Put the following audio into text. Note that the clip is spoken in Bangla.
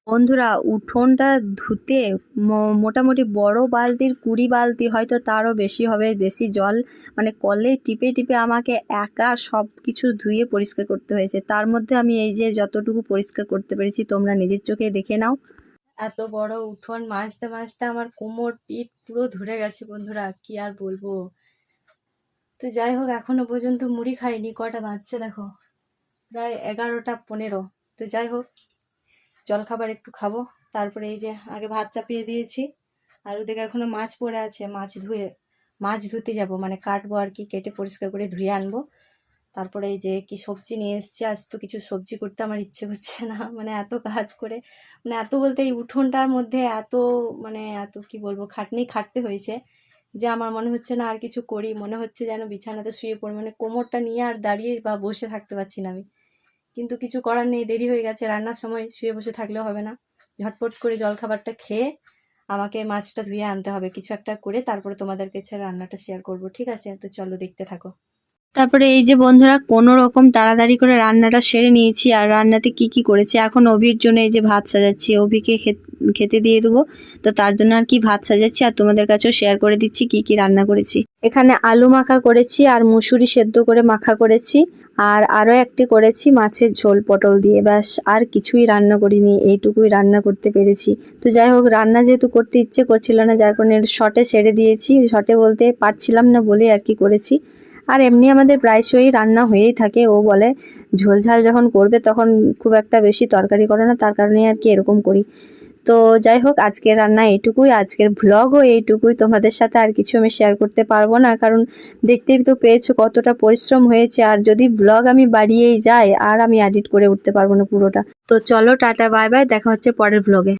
বন্ধুরা, উঠোনটা ধুতে মোটামুটি বড় বালতির 20 বালতি, হয়তো তারও বেশি হবে, বেশি জল মানে কলে টিপে টিপে আমাকে একা সব কিছু ধুয়ে পরিষ্কার করতে হয়েছে। তার মধ্যে আমি এই যে যতটুকু পরিষ্কার করতে পেরেছি তোমরা নিজের চোখে দেখে নাও। এত বড় উঠোন মাজতে মাজতে আমার কোমর পিঠ পুরো ধরে গেছে বন্ধুরা, কি আর বলবো। তো যাই হোক, এখনো পর্যন্ত মুড়ি খাইনি। কটা বাজছে দেখো, প্রায় 11টা 15। তো যাই হোক, জলখাবার একটু খাবো, তারপরে এই যে আগে ভাত চাপিয়ে দিয়েছি, আর ওদিকে এখনো মাছ পড়ে আছে, মাছ ধুতে যাব, মানে কাটবো আর কি, কেটে পরিষ্কার করে ধুয়ে আনবো। তারপরে এই যে কি সবজি নিয়ে এসছে, আজ তো কিছু সবজি করতে আমার ইচ্ছে করছে না, মানে এত কাজ করে, মানে এত বলতে এই উঠোনটার মধ্যে এত কি বলবো খাটতে হয়েছে, যে আমার মনে হচ্ছে না আর কিছু করি, মনে হচ্ছে যেন বিছানাতে শুয়ে পড়ি, মানে কোমরটা নিয়ে আর দাঁড়িয়ে বা বসে থাকতে পারছি না আমি। কিন্তু কিছু করার নেই, দেরি হয়ে গেছে, রান্নার সময় শুয়ে বসে থাকলেও হবে না। ঝটপট করে জলখাবারটা খেয়ে আমাকে মাছটা ধুয়ে আনতে হবে, কিছু একটা করে তারপরে তোমাদের কাছে রান্নাটা শেয়ার করব, ঠিক আছে? তো চলো দেখতে থাকো। তারপরে এই যে বন্ধুরা, কোনো রকম তাড়াতাড়ি করে রান্নাটা সেরে নিয়েছি। আর রান্নাতে কি কি করেছি, এখন অভির জন্য এই যে ভাত সাজাচ্ছি, অভিকে খেতে দিয়ে দেবো। তো তার জন্য আর কি ভাত সাজাচ্ছি, আর তোমাদের কাছেও শেয়ার করে দিচ্ছি কি কি রান্না করেছি। এখানে আলু মাখা করেছি, আর মুসুরি সেদ্ধ করে মাখা করেছি, আর আরও একটি করেছি মাছের ঝোল পটল দিয়ে। ব্যাস, আর কিছুই রান্না করিনি, এইটুকুই রান্না করতে পেরেছি। তো যাই হোক, রান্না যেহেতু করতে ইচ্ছে করছিল না, যার কারণে শর্টে সেরে দিয়েছি। শর্টে বলতে পারছিলাম না বলে আর কি করেছি। আর এমনি আমাদের প্রায়শই রান্না হয়েই থাকে। ও বলে ঝোল ঝাল যখন করবে তখন খুব একটা বেশি তরকারি করে না, তার কারণে আর কি এরকম করি। তো যাই হোক, আজকের রান্না এইটুকুই, আজকের ভ্লগও এইটুকুই। তোমাদের সাথে আর কিছু আমি শেয়ার করতে পারবো না, কারণ দেখতেই তো পেয়েছো কতটা পরিশ্রম হয়েছে। আর যদি ব্লগ আমি বাড়িয়েই যাই, আর আমি এডিট করে উঠতে পারবো না পুরোটা। তো চলো, টাটা বাই বাই, দেখা হচ্ছে পরের ব্লগে।